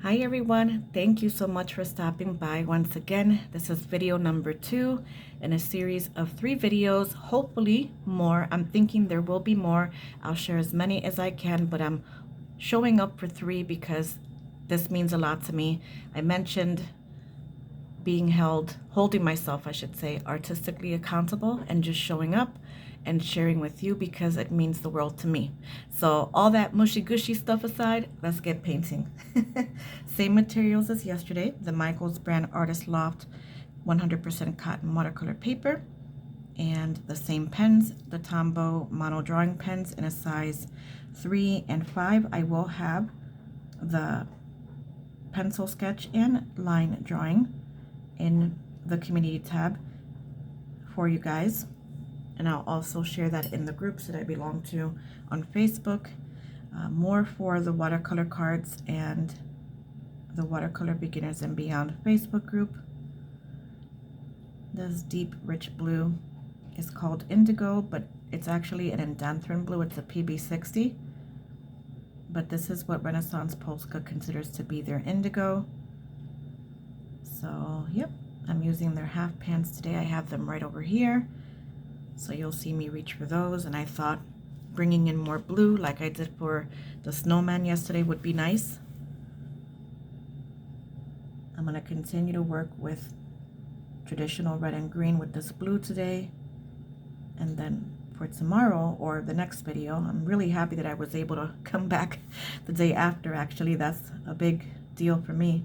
Hi everyone, thank you so much for stopping by once again. This is video number 2 in a series of 3 videos, hopefully more. I'm thinking there will be more. I'll share as many as I can, but I'm showing up for 3 because this means a lot to me. I mentioned holding myself, I should say, artistically accountable and just showing up and sharing with you because it means the world to me. So all that mushy gushy stuff aside, let's get painting. Same materials as yesterday, the Michaels brand Artist Loft 100% cotton watercolor paper, and the same pens, the Tombow mono drawing pens in a size 3 and 5. I will have the pencil sketch and line drawing in the community tab for you guys, and I'll also share that in the groups that I belong to on Facebook. More for the watercolor cards and the watercolor beginners and beyond Facebook group. This deep rich blue is called indigo, but it's actually an indanthrone blue. It's a PB60, but this is what Renaissance Polska considers to be their indigo. So yep, I'm using their half pans today. I have them right over here, so you'll see me reach for those. And I thought bringing in more blue like I did for the snowman yesterday would be nice. I'm going to continue to work with traditional red and green with this blue today, and then for tomorrow or the next video, I'm really happy that I was able to come back the day after. Actually, that's a big deal for me.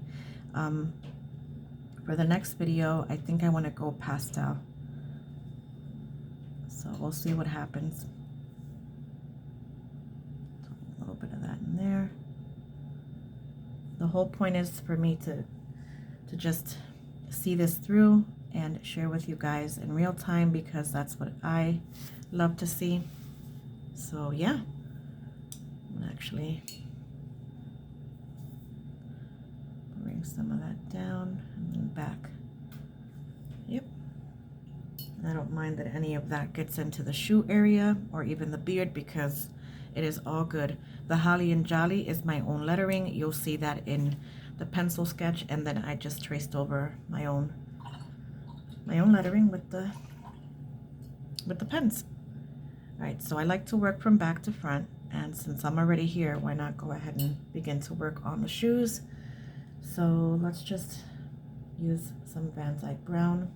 For the next video, I think I want to go pastel. So we'll see what happens. A little bit of that in there. The whole point is for me to just see this through and share with you guys in real time, because that's what I love to see. So yeah, I'm gonna actually bring some of that down and then back. Yep. I don't mind that any of that gets into the shoe area or even the beard, because it is all good. The Holly and Jolly is my own lettering. You'll see that in the pencil sketch, and then I just traced over my own lettering with the pens. All right, so I like to work from back to front, and since I'm already here, why not go ahead and begin to work on the shoes? So let's just use some Van Dyke Brown.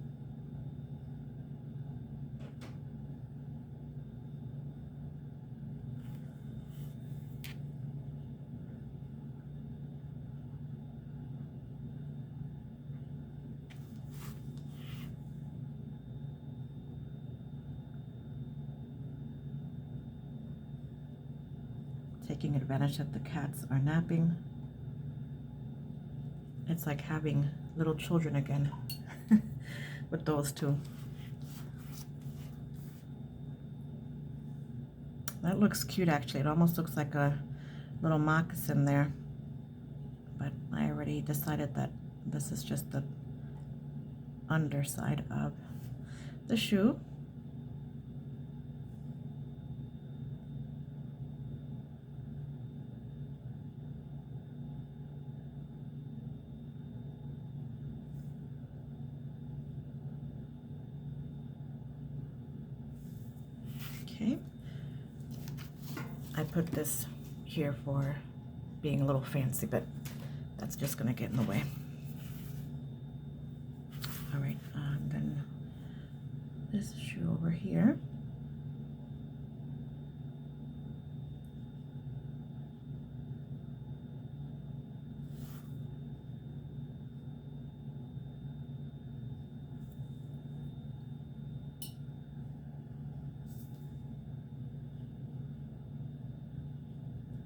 Taking advantage that the cats are napping. It's like having little children again with those two. That looks cute actually. It almost looks like a little moccasin there. But I already decided that this is just the underside of the shoe. Okay, I put this here for being a little fancy, but that's just gonna get in the way. All right, then this shoe over here.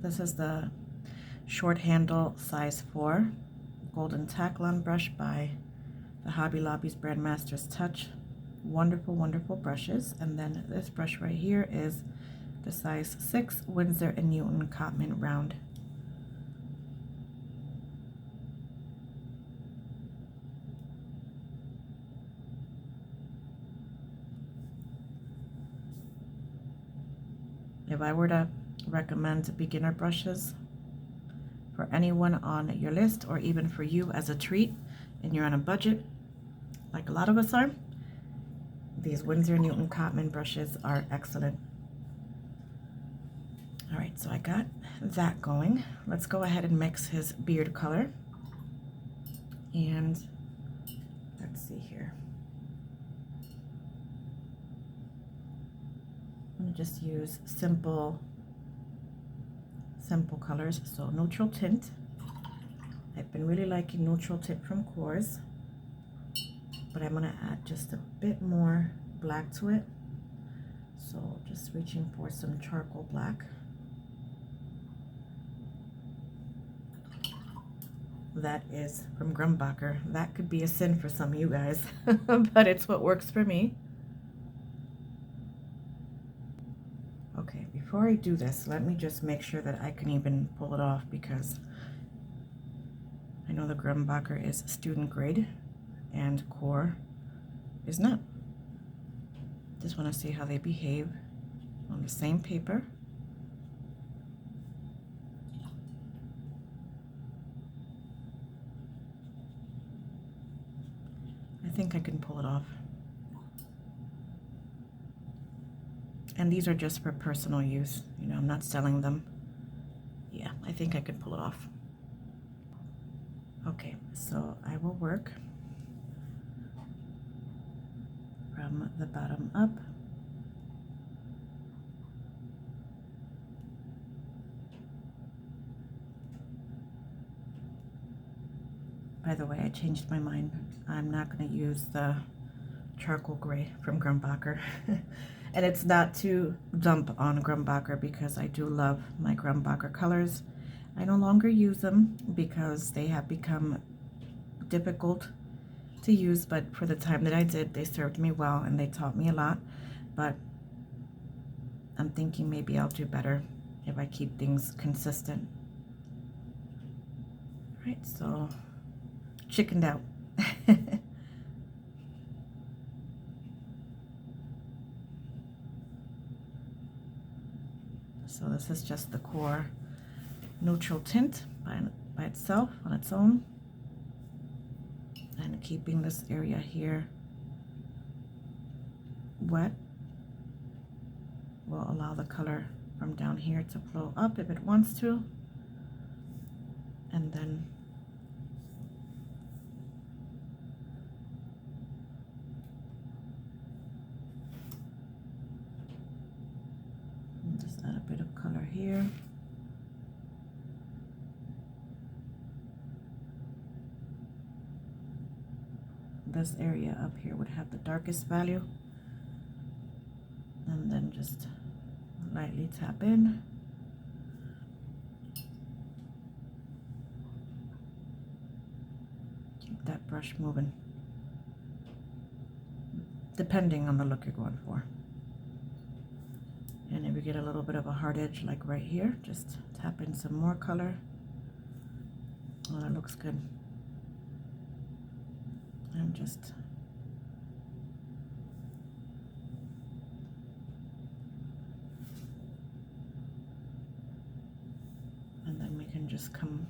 This is the short handle size 4 golden Taklon brush by the Hobby Lobby's brand Master's Touch. Wonderful, wonderful brushes. And then this brush right here is the size 6 Winsor & Newton Cotman round. If I were to recommend beginner brushes for anyone on your list, or even for you as a treat and you're on a budget, like a lot of us are. These Winsor Newton Cotman brushes are excellent. All right, so I got that going. Let's go ahead and mix his beard color. And let's see here. I'm gonna just use simple colors, so neutral tint. I've been really liking neutral tint from Coors, but I'm gonna add just a bit more black to it. So just reaching for some charcoal black. That is from Grumbacher. That could be a sin for some of you guys, but it's what works for me. Okay, before I do this, let me just make sure that I can even pull it off, because I know the Grumbacher is student grade and Core is not. Just want to see how they behave on the same paper. I think I can pull it off. And these are just for personal use. You know, I'm not selling them. Yeah, I think I could pull it off. Okay, so I will work from the bottom up. By the way, I changed my mind. I'm not going to use the charcoal gray from Grumbacher. And it's not to dump on Grumbacher, because I do love my Grumbacher colors. I no longer use them because they have become difficult to use, but for the time that I did, they served me well and they taught me a lot. But I'm thinking maybe I'll do better if I keep things consistent. All right, so chickened out. So this is just the Core neutral tint by itself, on its own. And keeping this area here wet will allow the color from down here to flow up if it wants to. And then just add a bit of color here. This area up here would have the darkest value. And then just lightly tap in. Keep that brush moving, depending on the look you're going for. And if you get a little bit of a hard edge like right here, just tap in some more color. Oh, that looks good. And just and then we can just come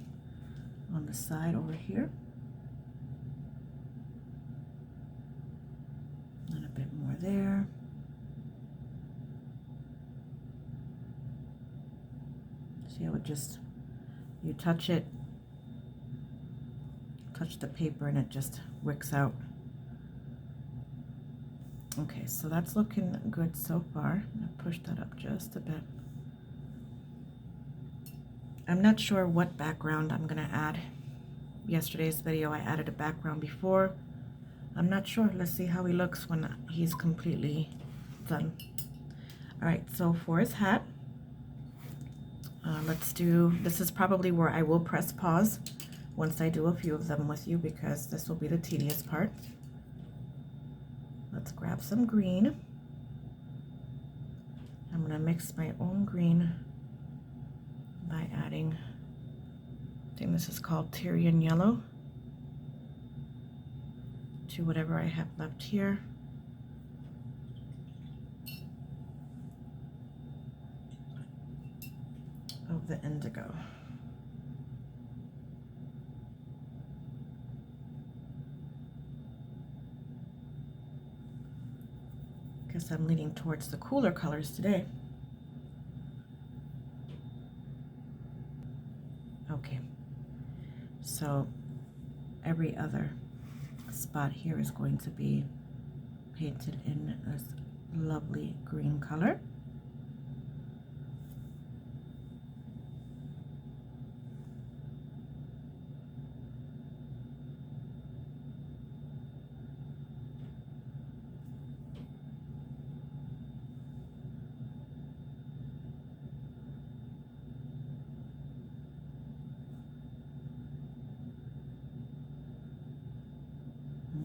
on the side over here. And a bit more there. See how it just, you touch it, touch the paper, and it just wicks out. Okay, so that's looking good so far. I'm gonna push that up just a bit. I'm not sure what background I'm gonna add. Yesterday's video, I added a background before. I'm not sure. Let's see how he looks when he's completely done. All right, so for his hat, let's do, this is probably where I will press pause once I do a few of them with you, because this will be the tedious part. Let's grab some green. I'm gonna mix my own green by adding, I think this is called Tyrian yellow, to whatever I have left here. Of the indigo. guess I'm leaning towards the cooler colors today. Okay, so every other spot here is going to be painted in this lovely green color.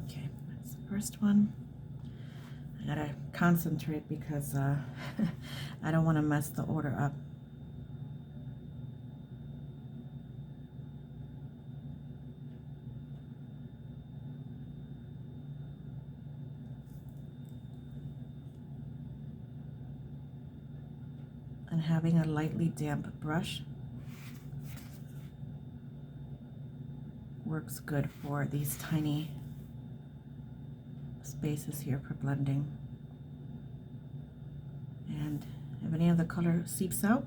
Okay, that's the first one. I gotta concentrate because I don't want to mess the order up. And having a lightly damp brush works good for these tiny spaces here for blending. And if any of the color seeps out,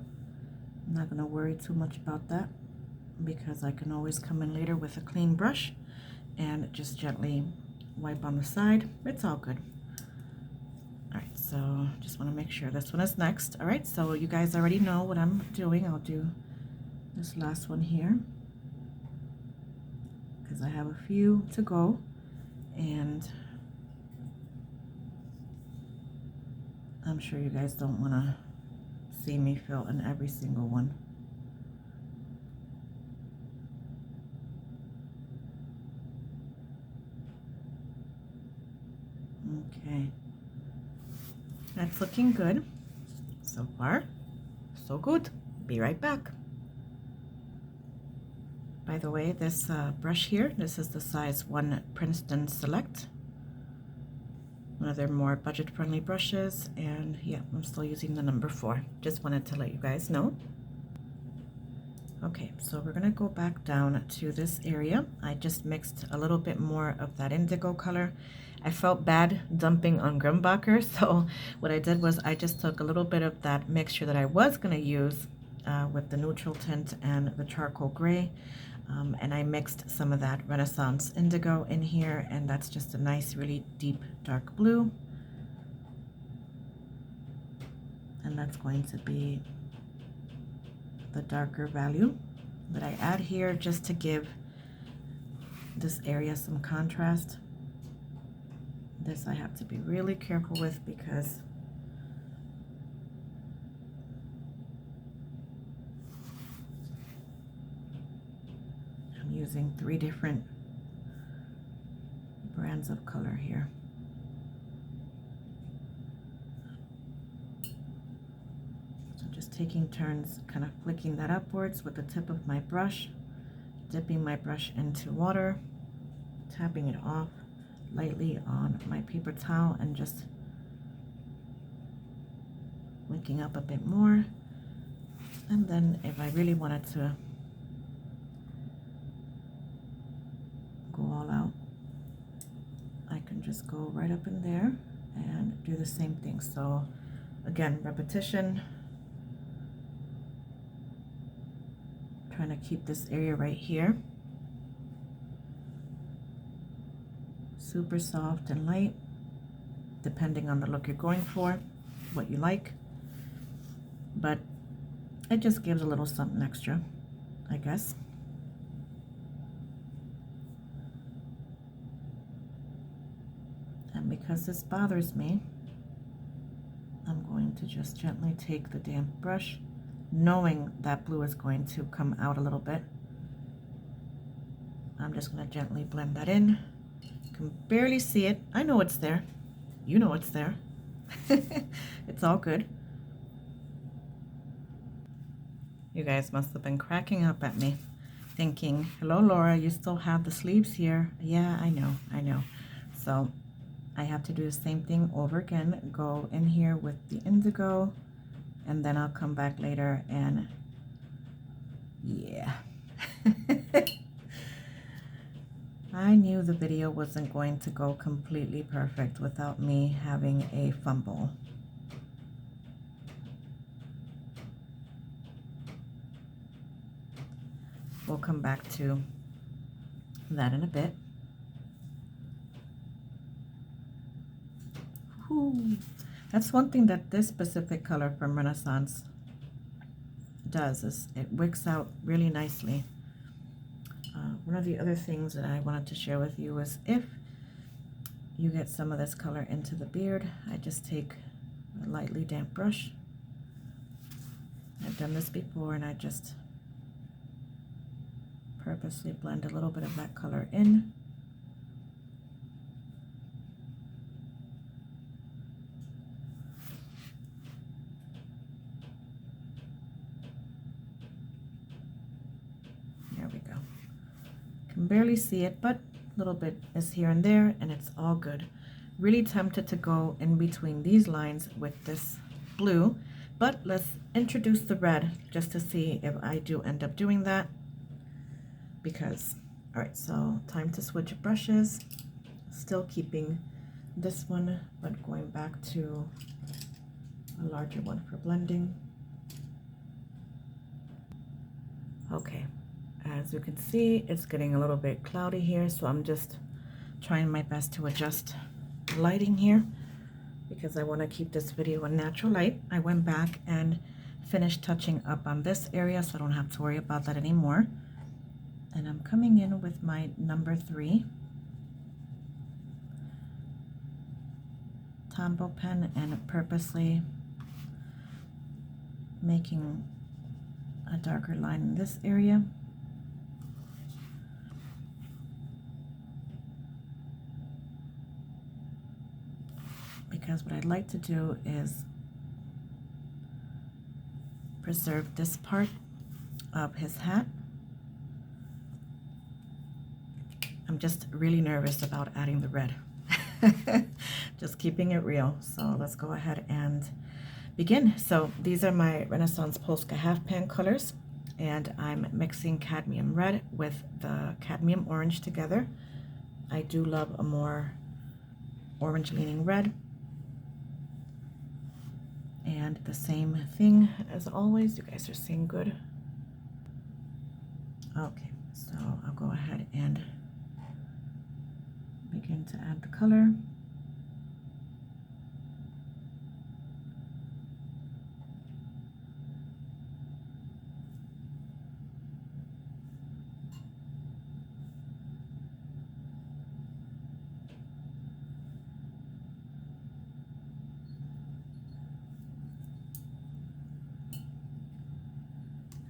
I'm not going to worry too much about that because I can always come in later with a clean brush and just gently wipe on the side. It's all good. All right, so just want to make sure this one is next. All right, so you guys already know what I'm doing. I'll do this last one here because I have a few to go, and I'm sure you guys don't want to see me fill in every single one. Okay, that's looking good. So far, so good. Be right back. By the way, this brush here, this is the size 1 Princeton Select. One of their more budget-friendly brushes, and yeah, I'm still using the number 4. Just wanted to let you guys know. Okay, so we're gonna go back down to this area. I just mixed a little bit more of that indigo color. I felt bad dumping on Grumbacher, so what I did was I just took a little bit of that mixture that I was gonna use with the neutral tint and the charcoal gray, and I mixed some of that Renaissance indigo in here, and that's just a nice, really deep dark blue. And that's going to be the darker value that I add here just to give this area some contrast. This I have to be really careful with because I'm using 3 different brands of color here. Taking turns kind of flicking that upwards with the tip of my brush, dipping my brush into water, tapping it off lightly on my paper towel, and just flicking up a bit more. And then if I really wanted to go all out, I can just go right up in there and do the same thing. So again, repetition. Trying to keep this area right here super soft and light, depending on the look you're going for, what you like, but it just gives a little something extra, I guess. And because this bothers me, I'm going to just gently take the damp brush, knowing that blue is going to come out a little bit. I'm just going to gently blend that in. You can barely see it. I know it's there. You know it's there. It's all good. You guys must have been cracking up at me, thinking, hello Laura, you still have the sleeves here. Yeah, I know. So I have to do the same thing over again. Go in here with the indigo, and then I'll come back later and yeah. I knew of the video wasn't going to go completely perfect without me having a fumble. We'll come back to that in a bit. Whew. That's one thing that this specific color from Renaissance does, is it wicks out really nicely. One of the other things that I wanted to share with you is if you get some of this color into the beard, I just take a lightly damp brush. I've done this before, and I just purposely blend a little bit of that color in. There we go. Can barely see it, but a little bit is here and there, and it's all good. Really tempted to go in between these lines with this blue, but let's introduce the red just to see if I do end up doing that. Because, all right, so time to switch brushes. Still keeping this one, but going back to a larger one for blending. Okay, as you can see, it's getting a little bit cloudy here, so I'm just trying my best to adjust lighting here because I want to keep this video in natural light. I went back and finished touching up on this area, so I don't have to worry about that anymore. And I'm coming in with my number 3 Tombow pen and purposely making a darker line in this area. Because what I'd like to do is preserve this part of his hat. I'm just really nervous about adding the red. Just keeping it real. So let's go ahead and begin. So these are my Renaissance Polska half pan colors, and I'm mixing cadmium red with the cadmium orange together. I do love a more orange leaning red. And the same thing as always. You guys are seeing good. Okay, so I'll go ahead and begin to add the color.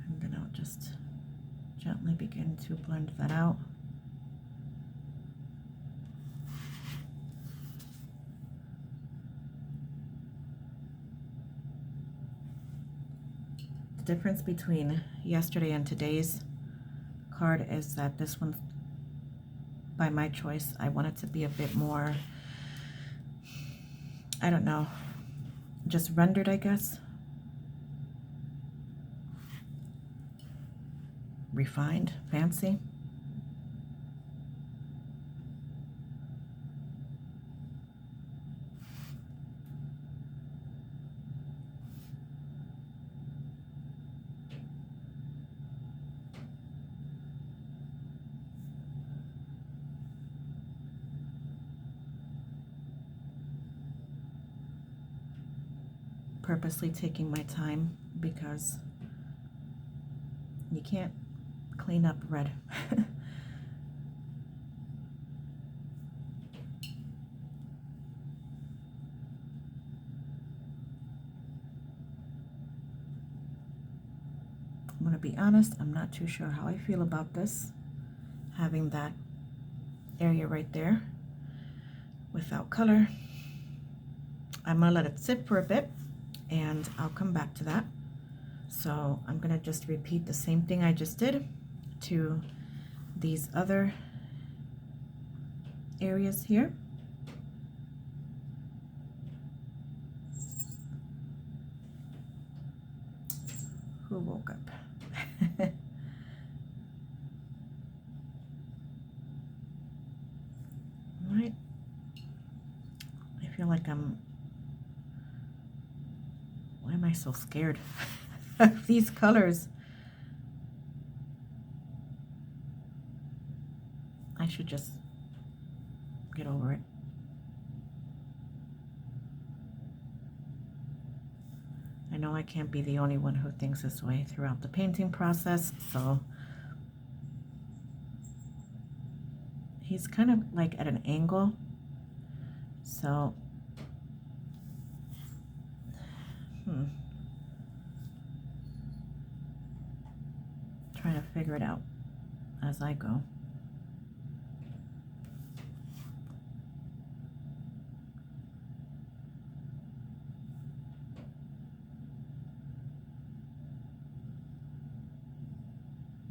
And then I'll just gently begin to blend that out. Difference between yesterday and today's card is that this one, by my choice, I want it to be a bit more, I don't know, just rendered, I guess. Refined, fancy. Purposely taking my time because you can't clean up red. I'm gonna be honest, I'm not too sure how I feel about this, having that area right there without color. I'm gonna let it sit for a bit and I'll come back to that. So I'm gonna just repeat the same thing I just did to these other areas here. Who woke up? feel like why am I so scared of these colors? I should just get over it. I know I can't be the only one who thinks this way throughout the painting process, so he's kind of like at an angle, so trying to figure it out as I go.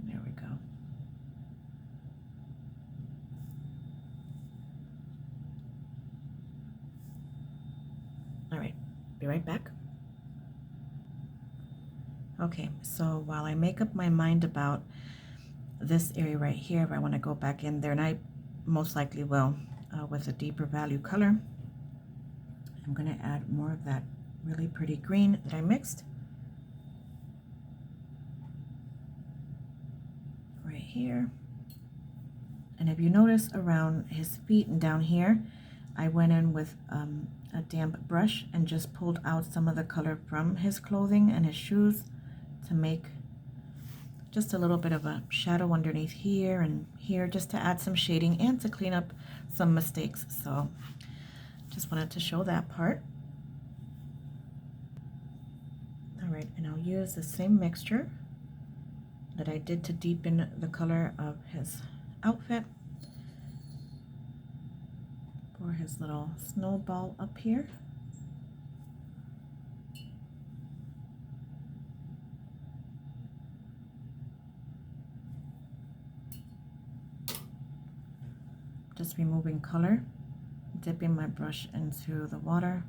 There we go. All right, be right back. Okay, so while I make up my mind about this area right here, if I want to go back in there, and I most likely will with a deeper value color, I'm going to add more of that really pretty green that I mixed right here. And if you notice around his feet and down here, I went in with a damp brush and just pulled out some of the color from his clothing and his shoes to make just a little bit of a shadow underneath here and here, just to add some shading and to clean up some mistakes. So just wanted to show that part. All right, and I'll use the same mixture that I did to deepen the color of his outfit for his little snowball up here. Just removing color, dipping my brush into the water,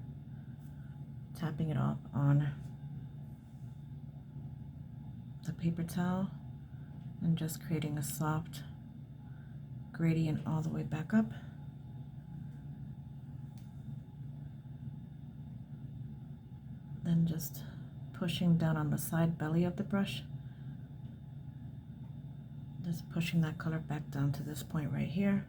tapping it off on the paper towel, and just creating a soft gradient all the way back up. Then just pushing down on the side belly of the brush, just pushing that color back down to this point right here.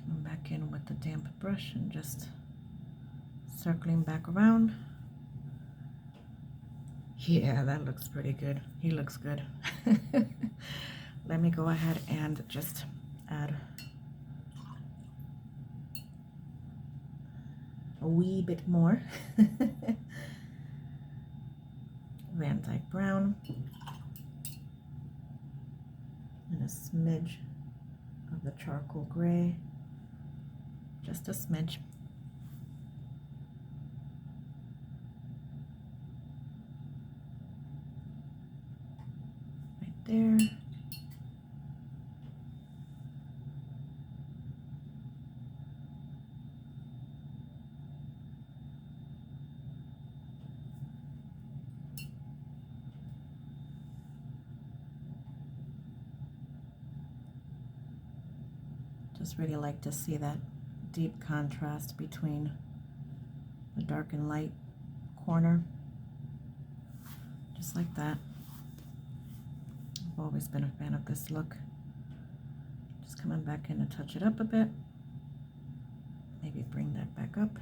Coming back in with the damp brush and just circling back around. Yeah, that looks pretty good. He looks good. Let me go ahead and just add a wee bit more Van Dyke brown and a smidge of the charcoal gray, just a smidge. Right there. Just really like to see that deep contrast between the dark and light corner, just like that. I've always been a fan of this look. Just coming back in to touch it up a bit, maybe bring that back up.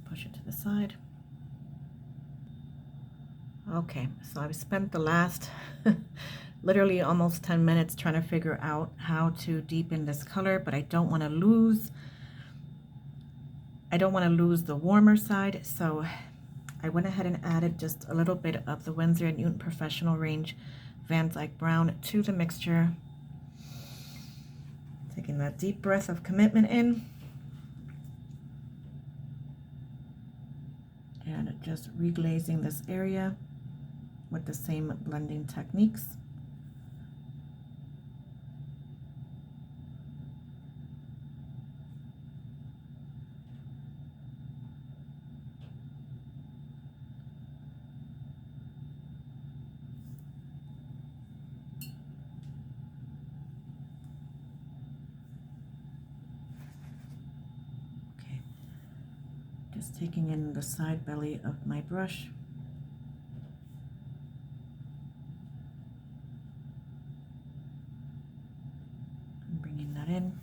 Push it to the side. Okay, so I've spent the last literally almost 10 minutes trying to figure out how to deepen this color, but I don't want to lose the warmer side, so I went ahead and added just a little bit of the Winsor & Newton Professional Range Van Dyke Brown to the mixture. Taking that deep breath of commitment in. And just reglazing this area with the same blending techniques. taking in the side belly of my brush. And bringing that in.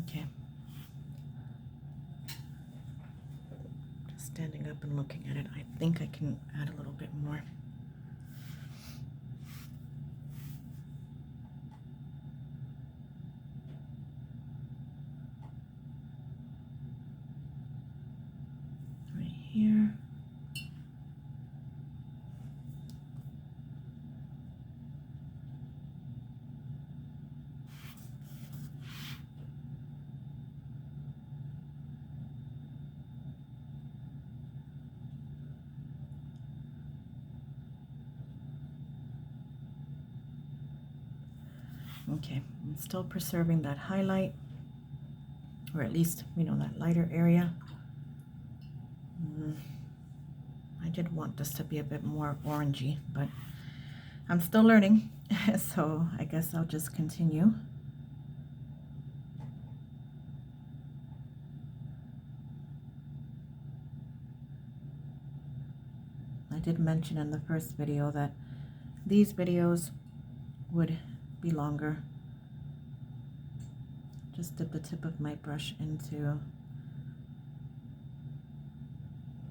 Okay. Just standing up and looking at it, I think I can add a little bit more. Right here. Okay, I'm still preserving that highlight, or at least, you know, that lighter area. I did want this to be a bit more orangey, but I'm still learning, so I guess I'll just continue. I did mention in the first video that these videos would be longer. Just dip the tip of my brush into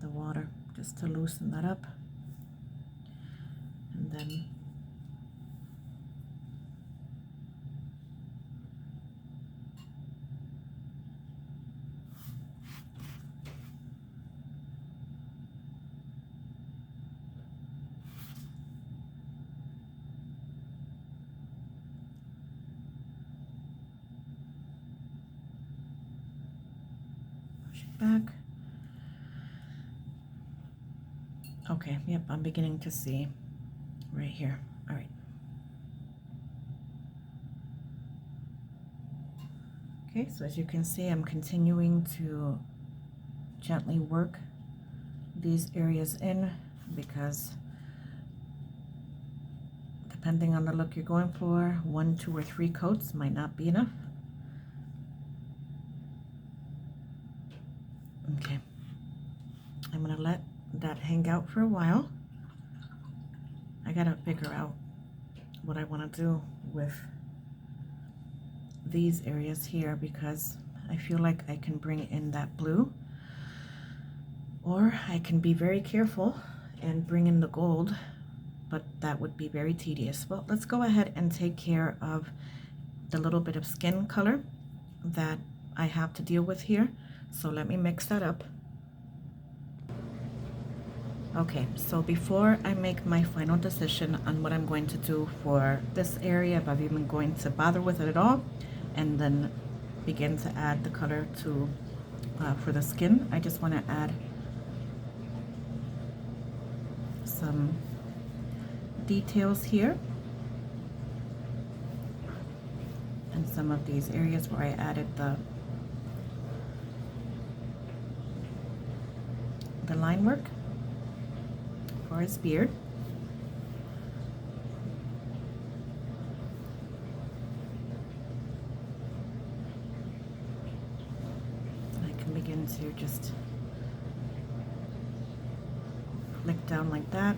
the water just to loosen that up, and then push it back. Okay, yep, I'm beginning to see right here. All right. Okay, so as you can see, I'm continuing to gently work these areas in, because depending on the look you're going for, 1, 2, or 3 coats might not be enough. Okay, I'm gonna let that hang out for a while. I gotta figure out what I want to do with these areas here, because I feel like I can bring in that blue, or I can be very careful and bring in the gold, but that would be very tedious. Well, let's go ahead and take care of the little bit of skin color that I have to deal with here. So let me mix that up. Okay, so before I make my final decision on what I'm going to do for this area, if I'm even going to bother with it at all, and then begin to add the color to for the skin, I just want to add some details here and some of these areas where I added the line work for his beard. I can begin to just flick down like that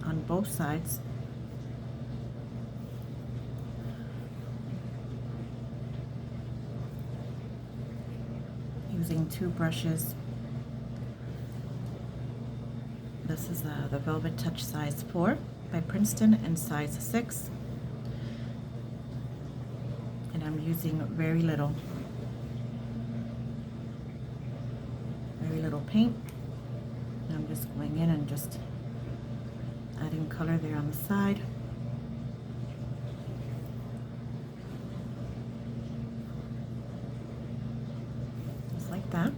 on both sides. Using 2 brushes. This is the Velvet Touch size 4 by Princeton and size 6. And I'm using very little paint. And I'm just going in and just adding color there on the side. Just like that.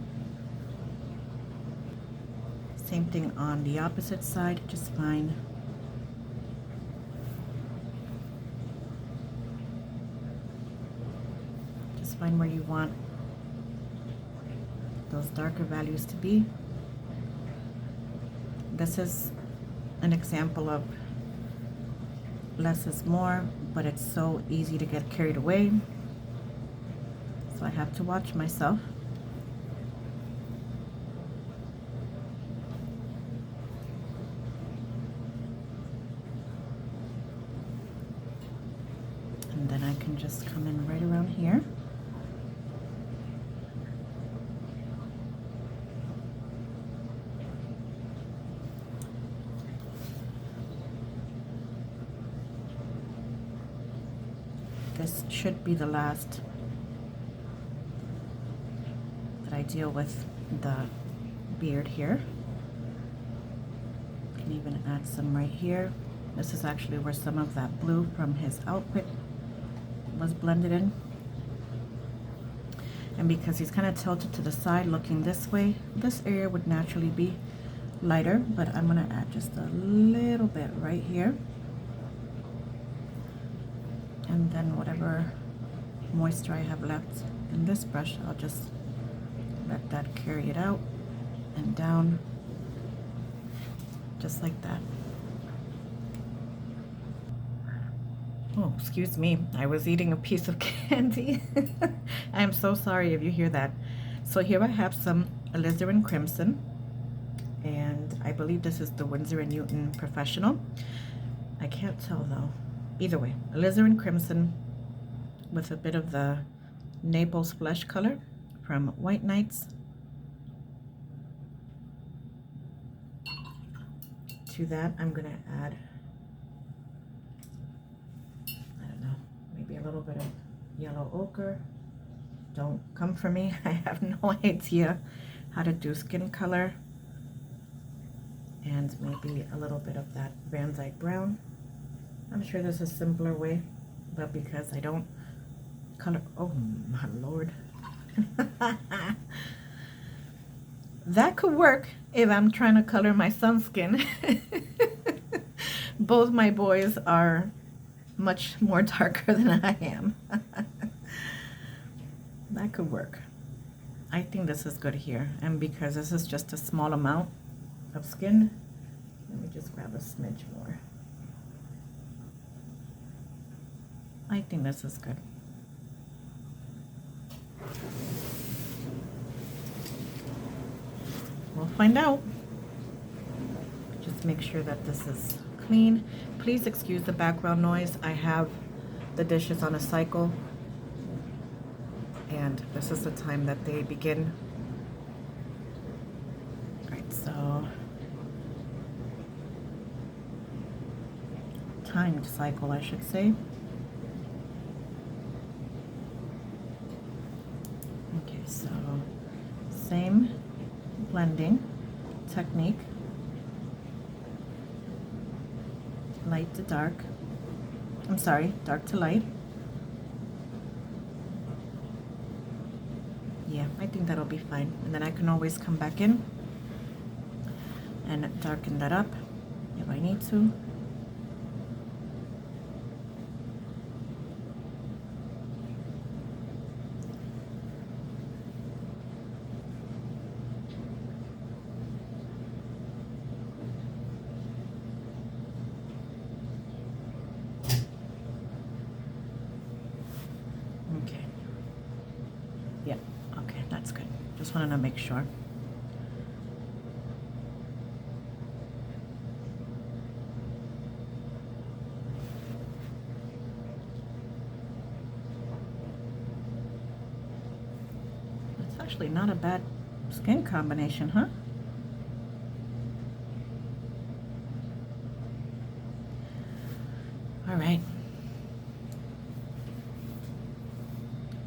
Same thing on the opposite side, just fine. Just find where you want those darker values to be. this is an example of less is more, but it's so easy to get carried away. So I have to watch myself. And then I can just come in right around here. This should be the last that I deal with the beard here. Can even add some right here. This is actually where some of that blue from his outfit was blended in. And because he's kind of tilted to the side looking this way, this area would naturally be lighter, but I'm gonna add just a little bit right here. And then whatever moisture I have left in this brush, I'll just let that carry it out and down, just like that. Oh, excuse me, I was eating a piece of candy. I'm so sorry if you hear that. So here I have some alizarin crimson, and I believe this is the Winsor & Newton Professional. I can't tell though. Either way, alizarin crimson with a bit of the Naples flesh color from White Nights. To that, I'm gonna add, I don't know, maybe a little bit of yellow ochre. Don't come for me. I have no idea how to do skin color. And maybe a little bit of that Van Dyke brown. I'm sure there's a simpler way, but because I don't color, oh my Lord. That could work if I'm trying to color my son's skin. Both my boys are much more darker than I am. That could work. I think this is good here, and because this is just a small amount of skin, let me just grab a smidge more. I think this is good. We'll find out. Just make sure that this is clean. Please excuse the background noise. I have the dishes on a cycle, and this is the time that they begin. All right, so timed cycle, I should say. Okay, so same blending technique, light to dark, I'm sorry, dark to light. Yeah, I think that'll be fine. And then I can always come back in and darken that up if I need to. Okay. Yeah, okay, that's good. Just wanted to make sure. It's actually not a bad skin combination, huh? All right.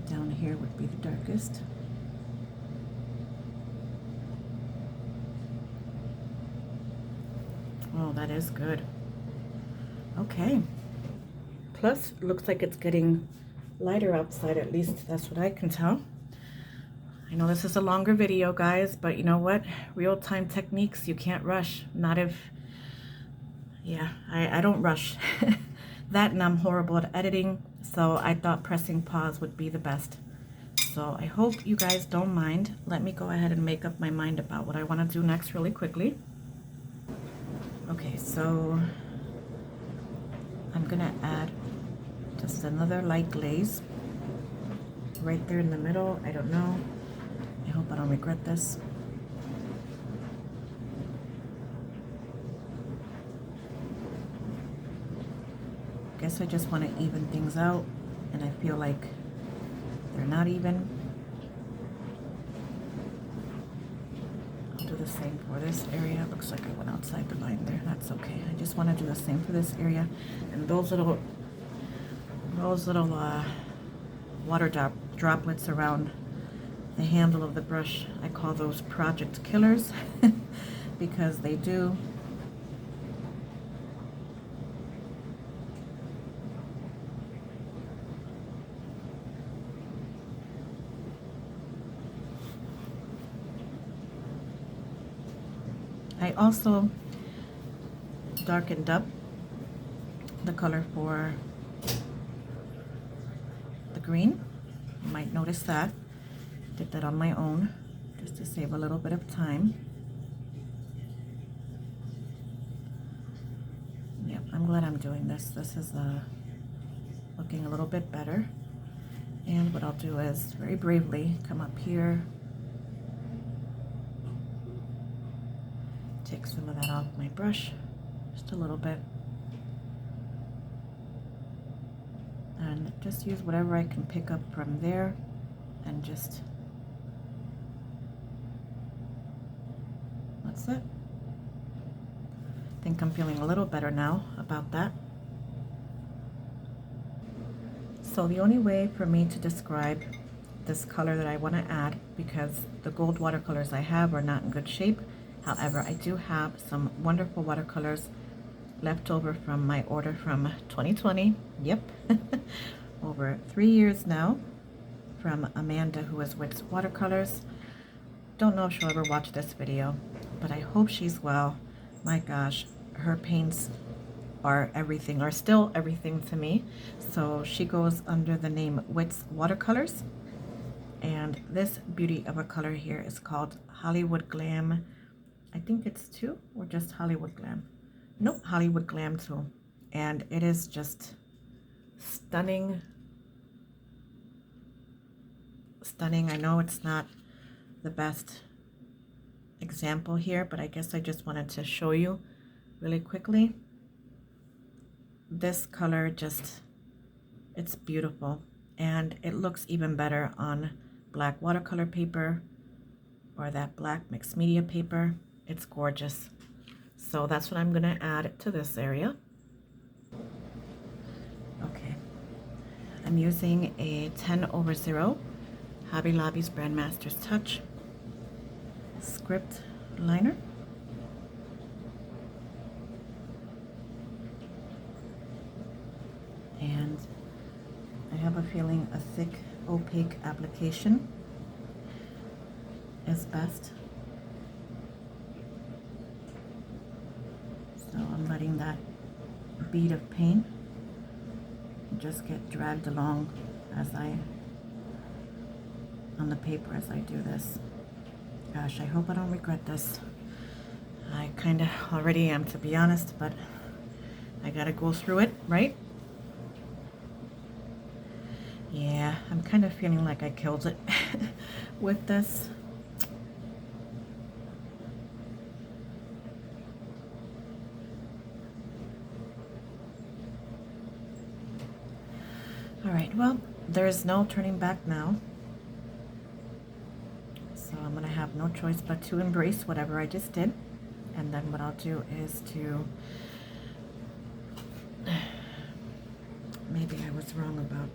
Down here would be the darkest. Oh, that is good. Okay. Plus, looks like it's getting lighter outside, at least that's what I can tell. I know this is a longer video, guys, but you know what? Real-time techniques, you can't rush. Not if, yeah, I don't rush. That, and I'm horrible at editing, so I thought pressing pause would be the best. So I hope you guys don't mind. Let me go ahead and make up my mind about what I want to do next really quickly. Okay, so I'm gonna add just another light glaze right there in the middle. I don't know. I hope I don't regret this. Guess I just want to even things out, and I feel like they're not even. I'll do the same for this area. Looks like I went outside the line there. That's okay. I just want to do the same for this area, and those little water droplets around the handle of the brush, I call those project killers because they do. I also darkened up the color for the green. You might notice that. Did that on my own just to save a little bit of time. Yep, I'm glad I'm doing this. This is looking a little bit better. And what I'll do is very bravely come up here, take some of that off my brush, just a little bit, and just use whatever I can pick up from there and just, that's it. I think I'm feeling a little better now about that. So the only way for me to describe this color that I want to add, because the gold watercolors I have are not in good shape. However, I do have some wonderful watercolors left over from my order from 2020. Yep, over 3 years now, from Amanda, who is with Watercolors. Don't know if she'll ever watch this video, but I hope she's well. My gosh, her paints are everything, are still everything to me. So she goes under the name Wits Watercolors, and this beauty of a color here is called Hollywood Glam. I think it's 2 or just Hollywood Glam. Nope, Hollywood Glam 2. And it is just stunning. Stunning. I know it's not the best example here, but I guess I just wanted to show you really quickly. This color just, it's beautiful, and it looks even better on black watercolor paper or that black mixed media paper. It's gorgeous. So that's what I'm gonna add to this area. Okay, I'm using a 10/0 Hobby Lobby's Brandmaster's Touch script liner. And I have a feeling a thick opaque application is best. So I'm letting that bead of paint just get dragged along as on the paper as I do this. Gosh, I hope I don't regret this. I kind of already am, to be honest, but I gotta go through it, right? Yeah, I'm kind of feeling like I killed it with this. All right, well, there's no turning back now. So I'm gonna have no choice but to embrace whatever I just did. And then what I'll do is to, maybe I was wrong about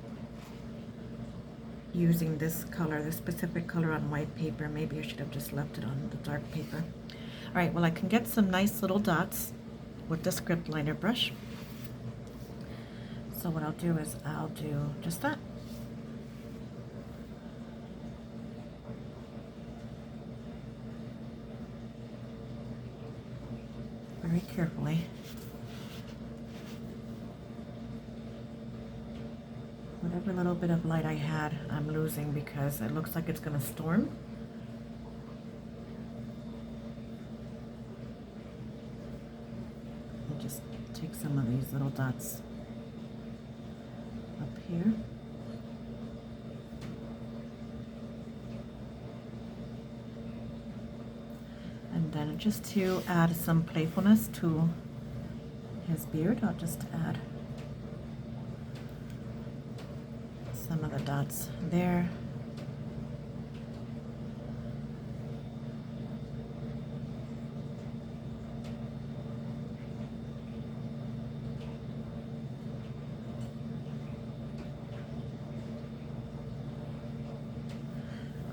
using this color, this specific color on white paper. Maybe I should have just left it on the dark paper. All right, well, I can get some nice little dots with the script liner brush. So what I'll do is I'll do just that. Very carefully. Whatever little bit of light I had, I'm losing because it looks like it's gonna storm. these little dots up here. And then just to add some playfulness to his beard, I'll just add some of the dots there.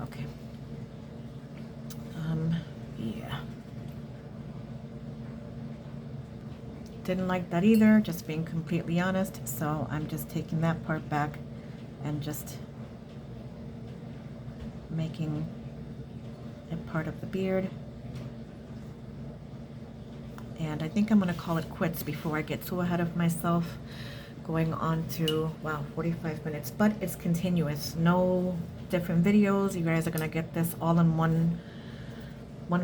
Okay. Yeah. Didn't like that either, just being completely honest, so I'm just taking that part back and just making it part of the beard. And I think I'm going to call it quits before I get too ahead of myself, going on to, wow, 45 minutes, but it's continuous, no different videos. You guys are going to get this all in one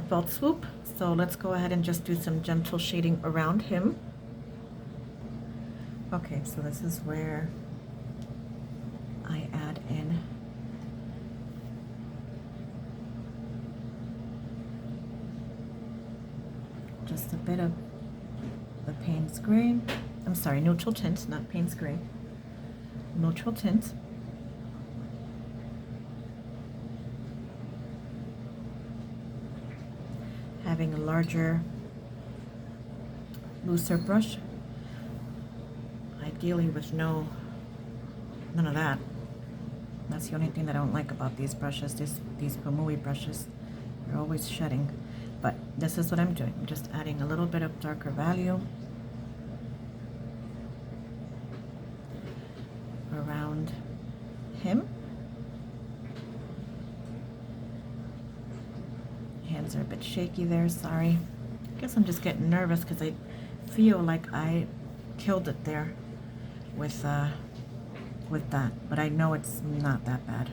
felt swoop. So let's go ahead and just do some gentle shading around him. Okay, so this is where I add in just a bit of the Payne's Gray. I'm sorry, neutral tint, not Payne's Gray. Neutral tint. Having a larger, looser brush. Ideally with none of that. That's the only thing that I don't like about these brushes, these Kamui brushes. They're always shedding. But this is what I'm doing. I'm just adding a little bit of darker value around him. Hands are a bit shaky there, sorry. I guess I'm just getting nervous because I feel like I killed it there with that, but I know it's not that bad.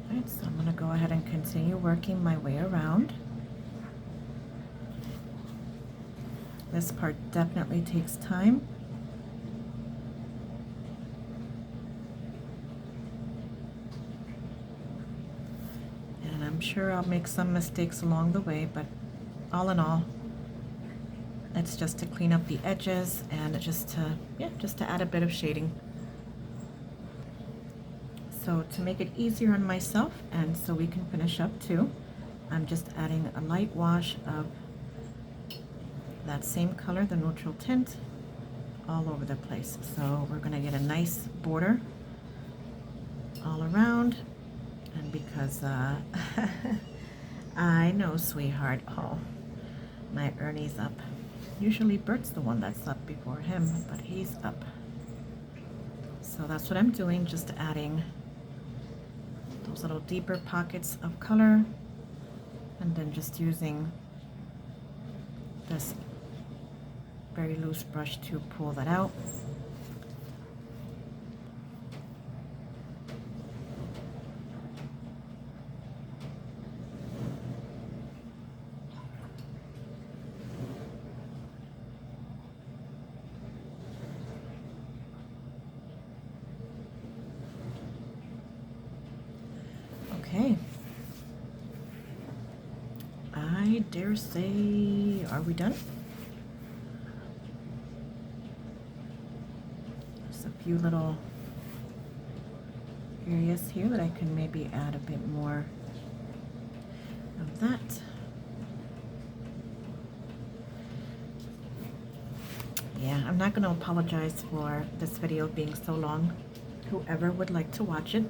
Alright, so I'm going to go ahead and continue working my way around. This part definitely takes time. And I'm sure I'll make some mistakes along the way, but all in all, it's just to clean up the edges and just to add a bit of shading. So to make it easier on myself and so we can finish up too, I'm just adding a light wash of that same color, the neutral tint, all over the place. So we're gonna get a nice border all around. And because I know, sweetheart, oh, my Ernie's up. Usually Bert's the one that's up before him, but he's up. So that's what I'm doing, just adding those little deeper pockets of color, and then just using this very loose brush to pull that out. Okay, I dare say, are we done? There's a few little areas here that I can maybe add a bit more of that. Yeah, I'm not going to apologize for this video being so long. Whoever would like to watch it,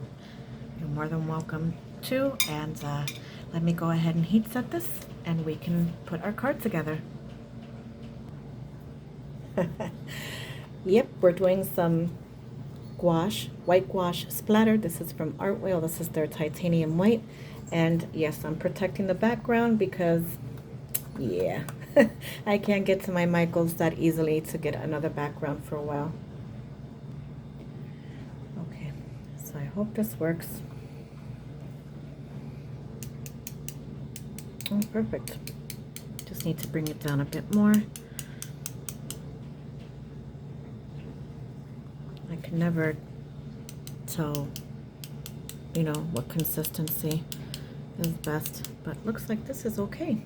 you're more than welcome to. And let me go ahead and heat set this and we can put our card together. Yep, we're doing some gouache, white gouache splatter. This is from Artwheel. This is their titanium white. And yes, I'm protecting the background because, yeah, I can't get to my Michaels that easily to get another background for a while. Okay, so I hope this works. Oh, perfect. Just need to bring it down a bit more. I can never tell, you know, what consistency is best, but looks like this is okay.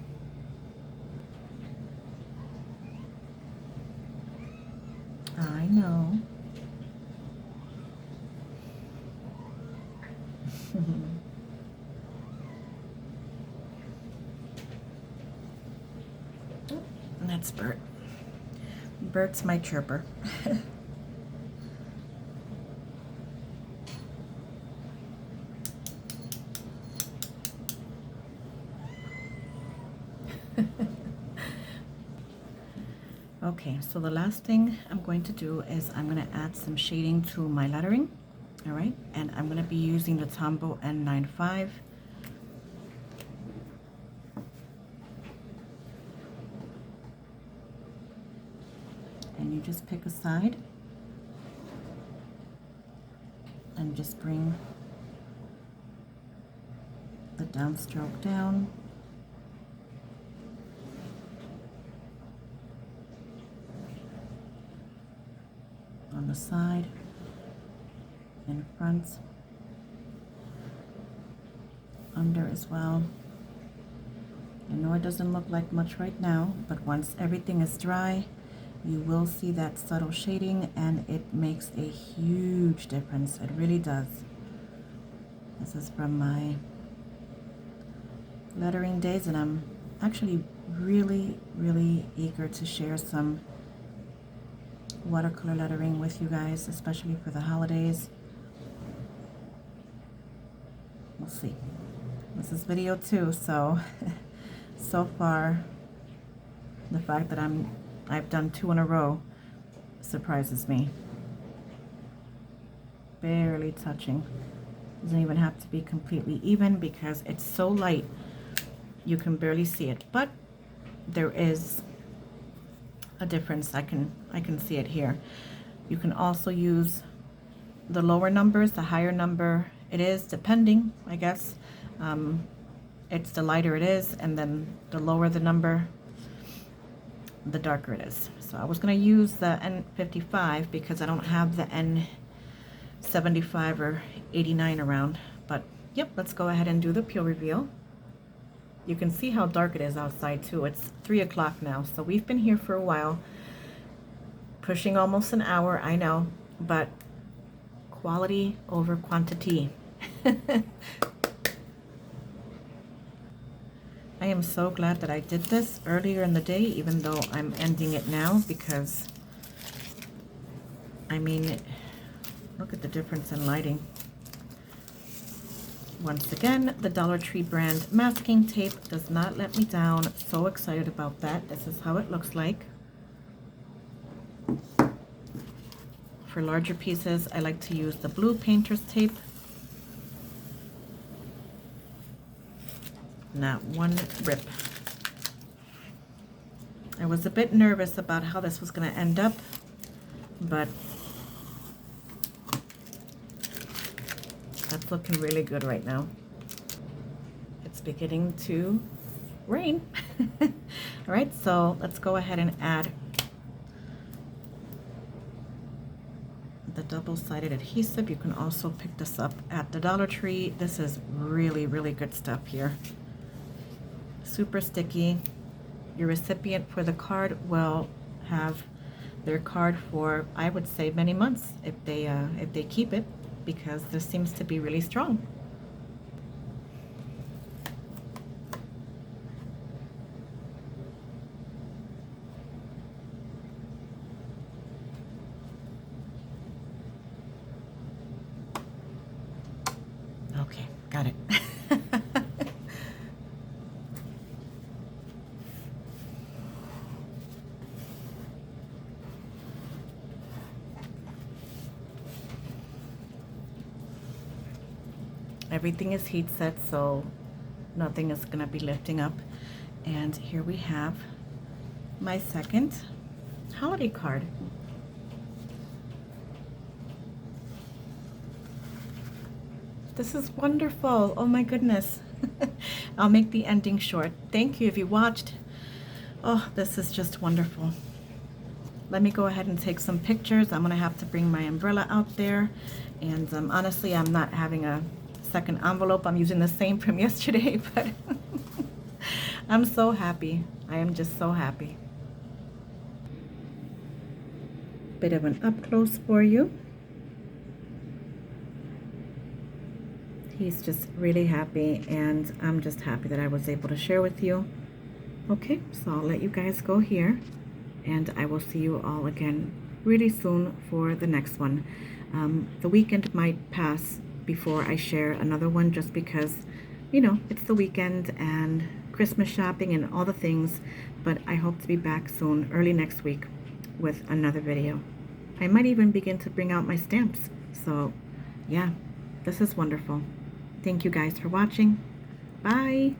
I know. That's Bert. Bert's my chirper. Okay, so the last thing I'm going to do is I'm going to add some shading to my lettering. All right, and I'm going to be using the Tombow N95. And you just pick a side and just bring the downstroke down. On the side, in front, under as well. I know it doesn't look like much right now, but once everything is dry, you will see that subtle shading, and it makes a huge difference. It really does. This is from my lettering days, and I'm actually really eager to share some watercolor lettering with you guys, especially for the holidays. We'll see. This is video 2, so so far the fact that I've done 2 in a row surprises me. Barely touching. Doesn't even have to be completely even because it's so light you can barely see it, but there is a difference. I can see it here. You can also use the lower numbers, the higher number it is, depending, I guess. It's the lighter it is, and then the lower the number, the darker it is. So I was going to use the N55 because I don't have the N75 or 89 around, but yep, let's go ahead and do the peel reveal. You can see how dark it is outside too. It's 3 o'clock now, so we've been here for a while, pushing almost an hour, I know, but quality over quantity. I am so glad that I did this earlier in the day, even though I'm ending it now, because I mean, look at the difference in lighting. Once again, the Dollar Tree brand masking tape does not let me down. So excited about that. This is how it looks like. For larger pieces, I like to use the blue painter's tape. Not one rip. I was a bit nervous about how this was going to end up, but that's looking really good right now. It's beginning to rain. All right, so let's go ahead and add the double-sided adhesive. You can also pick this up at the Dollar Tree. This is really good stuff here. Super sticky. Your recipient for the card will have their card for, I would say, many months if they keep it, because this seems to be really strong. Okay, got it. Everything is heat set, so nothing is going to be lifting up. And here we have my second holiday card. This is wonderful. Oh my goodness. I'll make the ending short. Thank you if you watched. Oh, this is just wonderful. Let me go ahead and take some pictures. I'm gonna have to bring my umbrella out there. And honestly, I'm not having a second envelope. I'm using the same from yesterday, but I'm so happy. I am just so happy. Bit of an up close for you. He's just really happy, and I'm just happy that I was able to share with you. Okay, so I'll let you guys go here, and I will see you all again really soon for the next one. The weekend might pass before I share another one, just because, you know, it's the weekend and Christmas shopping and all the things, but I hope to be back soon, early next week, with another video. I might even begin to bring out my stamps. So yeah, this is wonderful. Thank you guys for watching. Bye.